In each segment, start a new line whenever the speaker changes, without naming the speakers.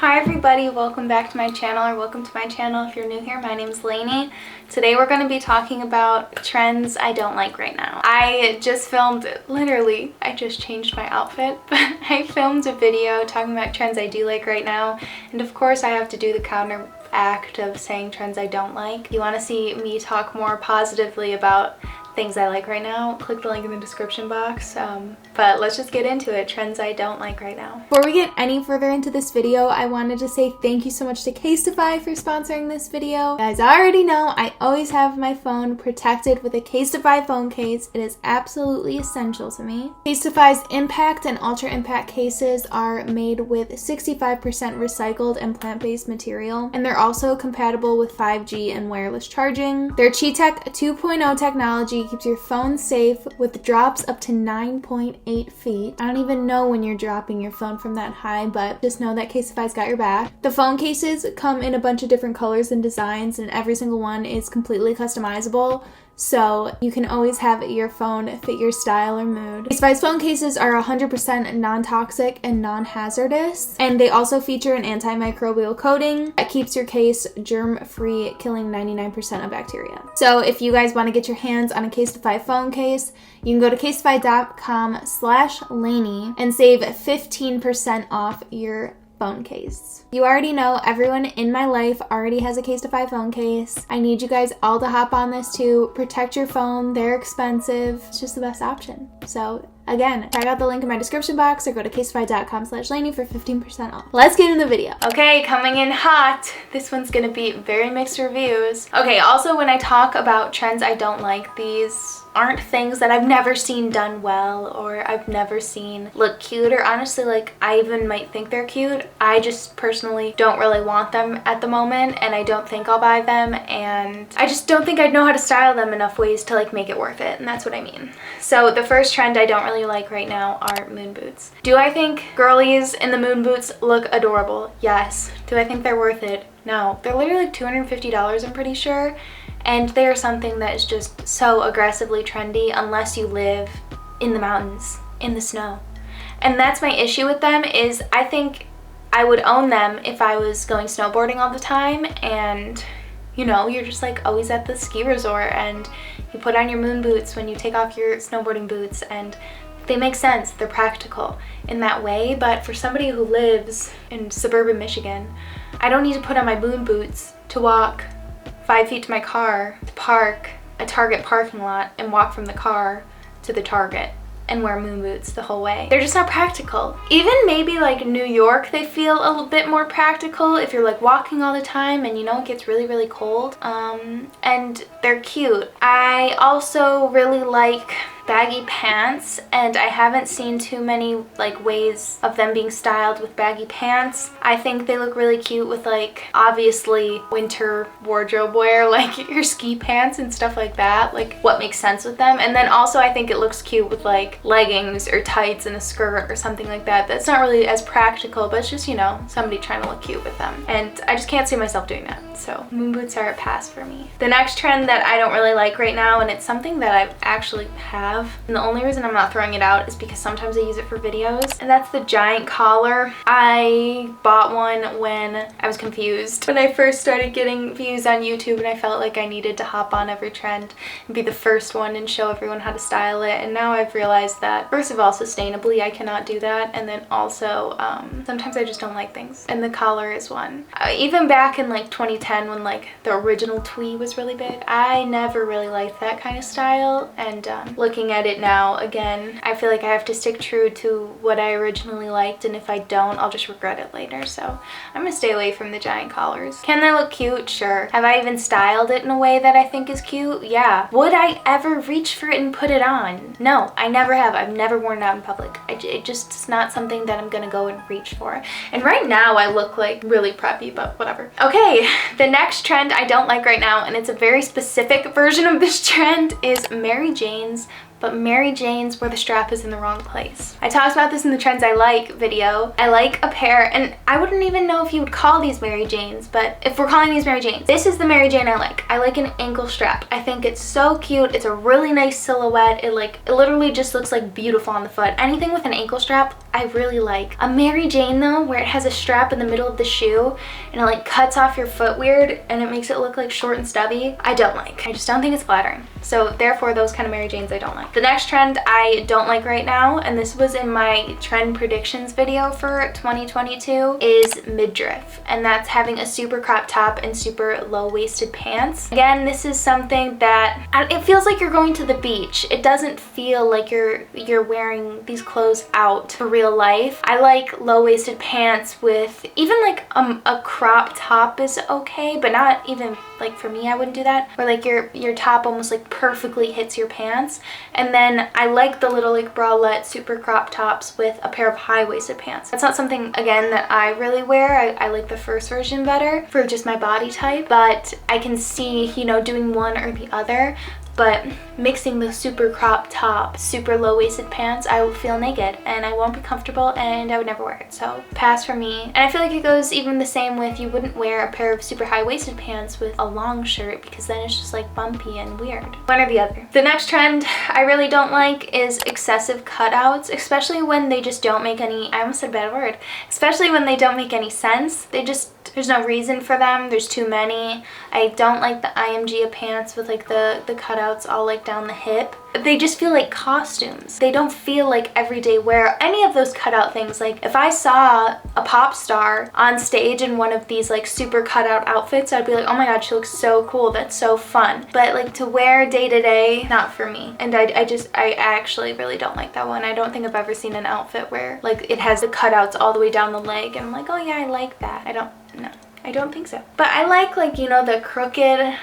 Hi everybody, welcome back to my channel, or welcome to my channel if you're new here. My name is Lainey. Today we're going to be talking about trends I don't like right now. I just filmed, literally, I just changed my outfit, but I filmed a video talking about trends I do like right now, and of course I have to do the counteract of saying trends I don't like. If you want to see me talk more positively about things I like right now, click the link in the description box. But let's just get into it. Trends I don't like right now. Before we get any further into this video, I wanted to say thank you so much to Casetify for sponsoring this video. As I already know, I always have my phone protected with a Casetify phone case. It is absolutely essential to me. Casetify's Impact and Ultra Impact cases are made with 65% recycled and plant-based material, and they're also compatible with 5G and wireless charging. Their Chi-Tech 2.0 technology keeps your phone safe with drops up to 9.8 feet. I don't even know when you're dropping your phone from that high, but just know that Casetify's got your back. The phone cases come in a bunch of different colors and designs, and every single one is completely customizable, so you can always have your phone fit your style or mood. Casetify's phone cases are 100% non-toxic and non-hazardous, and they also feature an antimicrobial coating that keeps your case germ-free, killing 99% of bacteria. So if you guys want to get your hands on a Casetify phone case, you can go to casetify.com/Lainey and save 15% off your phone case. You already know everyone in my life already has a Casetify phone case. I need you guys all to hop on this too. Protect your phone. They're expensive. It's just the best option. So again, check out the link in my description box or go to casetify.com/Lainey for 15% off. Let's get into the video. Okay, coming in hot. This one's gonna be very mixed reviews. Okay, also when I talk about trends I don't like, these aren't things that I've never seen done well or I've never seen look cute, or honestly, like, I even might think they're cute. I just personally don't really want them at the moment, and I don't think I'll buy them, and I just don't think I'd know how to style them enough ways to like make it worth it, and that's what I mean. So the first trend I don't really like right now are moon boots. Do I think girlies in the moon boots look adorable? Yes. Do I think they're worth it? No. They're literally like $250, I'm pretty sure. And they are something that is just so aggressively trendy unless you live in the mountains, in the snow. And that's my issue with them, is I think I would own them if I was going snowboarding all the time, and you know, you're just like always at the ski resort and you put on your moon boots when you take off your snowboarding boots, and they make sense. They're practical in that way. But for somebody who lives in suburban Michigan, I don't need to put on my moon boots to walk 5 feet to my car, to park a Target parking lot and walk from the car to the Target and wear moon boots the whole way. They're just not practical. Even maybe like New York, they feel a little bit more practical if you're like walking all the time and you know it gets really, really cold. And they're cute. I also really like baggy pants, and I haven't seen too many like ways of them being styled with baggy pants. I think they look really cute with like obviously winter wardrobe wear, like your ski pants and stuff like that, like what makes sense with them. And then also I think it looks cute with like leggings or tights and a skirt or something like that. That's not really as practical, but it's just, you know, somebody trying to look cute with them, and I just can't see myself doing that. So moon boots are a pass for me. The next trend that I don't really like right now, and it's something that I actually have, and the only reason I'm not throwing it out is because sometimes I use it for videos, and that's the giant collar. I bought one when I was confused. When I first started getting views on YouTube, and I felt like I needed to hop on every trend and be the first one and show everyone how to style it, and now I've realized that first of all, sustainably I cannot do that, and then also sometimes I just don't like things, and the collar is one. Even back in like 2010 when like the original twee was really big, I never really liked that kind of style, and looking at it now again, I feel like I have to stick true to what I originally liked, and if I don't, I'll just regret it later. So I'm gonna stay away from the giant collars. Can they look cute? Sure. Have I even styled it in a way that I think is cute? Yeah. Would I ever reach for it and put it on? No, I never have. I've never worn it out in public. It just is not something that I'm gonna go and reach for. And right now I look like really preppy, but whatever. Okay, the next trend I don't like right now, and it's a very specific version of this trend, is Mary Jane's but Mary Jane's where the strap is in the wrong place. I talked about this in the Trends I Like video. I like a pair, and I wouldn't even know if you would call these Mary Janes, but if we're calling these Mary Janes, this is the Mary Jane I like. I like an ankle strap. I think it's so cute. It's a really nice silhouette. It literally just looks like beautiful on the foot. Anything with an ankle strap, I really like. A Mary Jane though, where it has a strap in the middle of the shoe and it like cuts off your foot weird and it makes it look like short and stubby, I don't like. I just don't think it's flattering. So therefore those kind of Mary Janes I don't like. The next trend I don't like right now, and this was in my trend predictions video for 2022, is midriff, and that's having a super crop top and super low-waisted pants. Again, this is something that it feels like you're going to the beach. It doesn't feel like you're wearing these clothes out for real life. I like low-waisted pants with even like a crop top is okay, but not even like for me, I wouldn't do that. Where like your top almost like perfectly hits your pants. And then I like the little like bralette super crop tops with a pair of high-waisted pants. That's not something, again, that I really wear. I like the first version better for just my body type, but I can see, you know, doing one or the other. But mixing the super crop top, super low-waisted pants, I will feel naked and I won't be comfortable and I would never wear it. So pass for me. And I feel like it goes even the same with, you wouldn't wear a pair of super high-waisted pants with a long shirt because then it's just like bumpy and weird. One or the other. The next trend I really don't like is excessive cutouts, especially when they just don't make any, I almost said a bad word, especially when they don't make any sense. There's no reason for them. There's too many. I don't like the IMG pants with like the cutouts all like down the hip. They just feel like costumes. They don't feel like everyday wear. Any of those cutout things, like if I saw a pop star on stage in one of these like super cutout outfits, I'd be like, oh my god, she looks so cool, that's so fun. But like to wear day to day, not for me. And I actually really don't like that one. I don't think I've ever seen an outfit where like it has the cutouts all the way down the leg and I'm like, oh yeah, I like that. No. I don't think so. But I like, you know, the crooked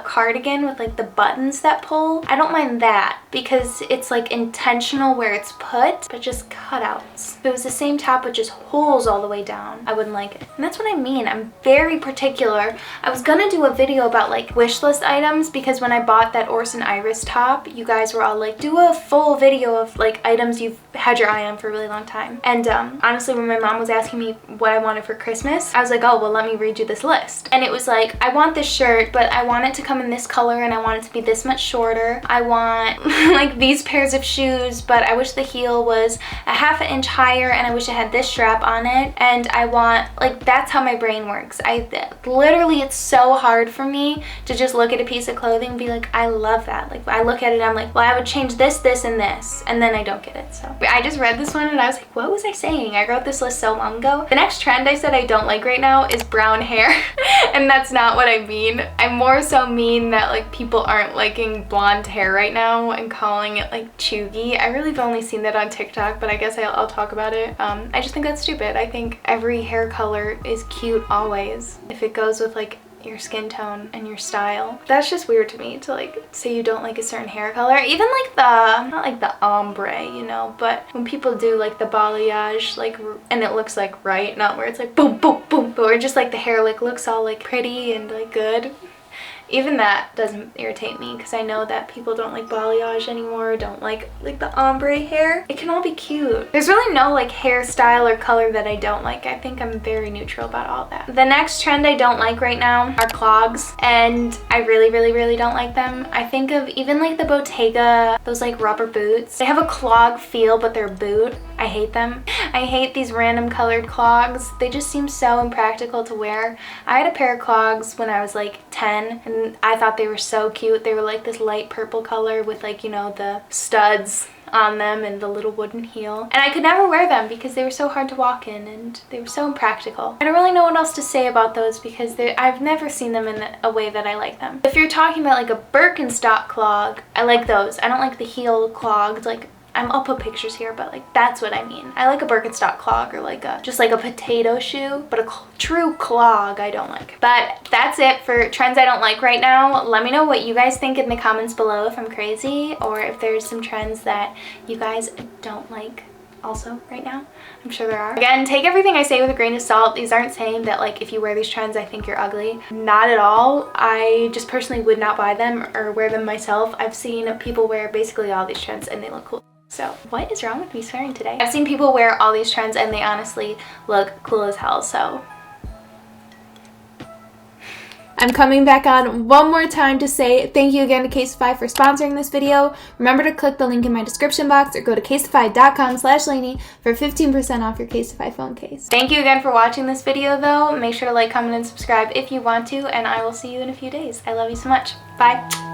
cardigan with like the buttons that pull. I don't mind that because it's like intentional where it's put, but just cutouts. If it was the same top with just holes all the way down, I wouldn't like it. And that's what I mean. I'm very particular. I was gonna do a video about like wish list items because when I bought that Orson Iris top, you guys were all like, do a full video of like items you've had your eye on for a really long time. And honestly, when my mom was asking me what I wanted for Christmas, I was like, oh, well, let me read you this list. And it was like, I want this shirt, but I want it to come in this color and I want it to be this much shorter. I want like these pairs of shoes, but I wish the heel was a ½ inch higher and I wish it had this strap on it. And I want, like, that's how my brain works. Literally, it's so hard for me to just look at a piece of clothing and be like, I love that. Like, I look at it, I'm like, well, I would change this, this, and this. And then I don't get it, so. I just read this one and I was like, what was I saying? I wrote this list so long ago. The next trend I said I don't like right now is brown hair. And that's not what I mean. I more so mean that like people aren't liking blonde hair right now and calling it like chuggy. I really have only seen that on TikTok, but I guess I'll talk about it. I just think that's stupid. I think every hair color is cute always if it goes with like your skin tone and your style. That's just weird to me to like say you don't like a certain hair color. Even like not like the ombre, you know, but when people do like the balayage, like, and it looks like right, not where it's like boom, boom, boom, but where just like the hair like looks all like pretty and like good. Even that doesn't irritate me because I know that people don't like balayage anymore, don't like the ombre hair. It can all be cute. There's really no like hairstyle or color that I don't like. I think I'm very neutral about all that. The next trend I don't like right now are clogs, and I really, really, really don't like them. I think of even like the Bottega, those like rubber boots. They have a clog feel, but they're a boot. I hate them. I hate these random colored clogs. They just seem so impractical to wear. I had a pair of clogs when I was like 10 and I thought they were so cute. They were like this light purple color with like, you know, the studs on them and the little wooden heel. And I could never wear them because they were so hard to walk in and they were so impractical. I don't really know what else to say about those because I've never seen them in a way that I like them. If you're talking about like a Birkenstock clog, I like those. I don't like the heel clogs. Like, I'll put pictures here, but like that's what I mean. I like a Birkenstock clog or like just like a potato shoe, but a true clog I don't like. But that's it for trends I don't like right now. Let me know what you guys think in the comments below if I'm crazy or if there's some trends that you guys don't like also right now. I'm sure there are. Again, take everything I say with a grain of salt. These aren't saying that like if you wear these trends I think you're ugly. Not at all. I just personally would not buy them or wear them myself. I've seen people wear basically all these trends and they look cool. So what is wrong with me swearing today? I've seen people wear all these trends and they honestly look cool as hell, so. I'm coming back on one more time to say thank you again to Casetify for sponsoring this video. Remember to click the link in my description box or go to casetify.com/Lainey for 15% off your Casetify phone case. Thank you again for watching this video though. Make sure to like, comment, and subscribe if you want to, and I will see you in a few days. I love you so much. Bye.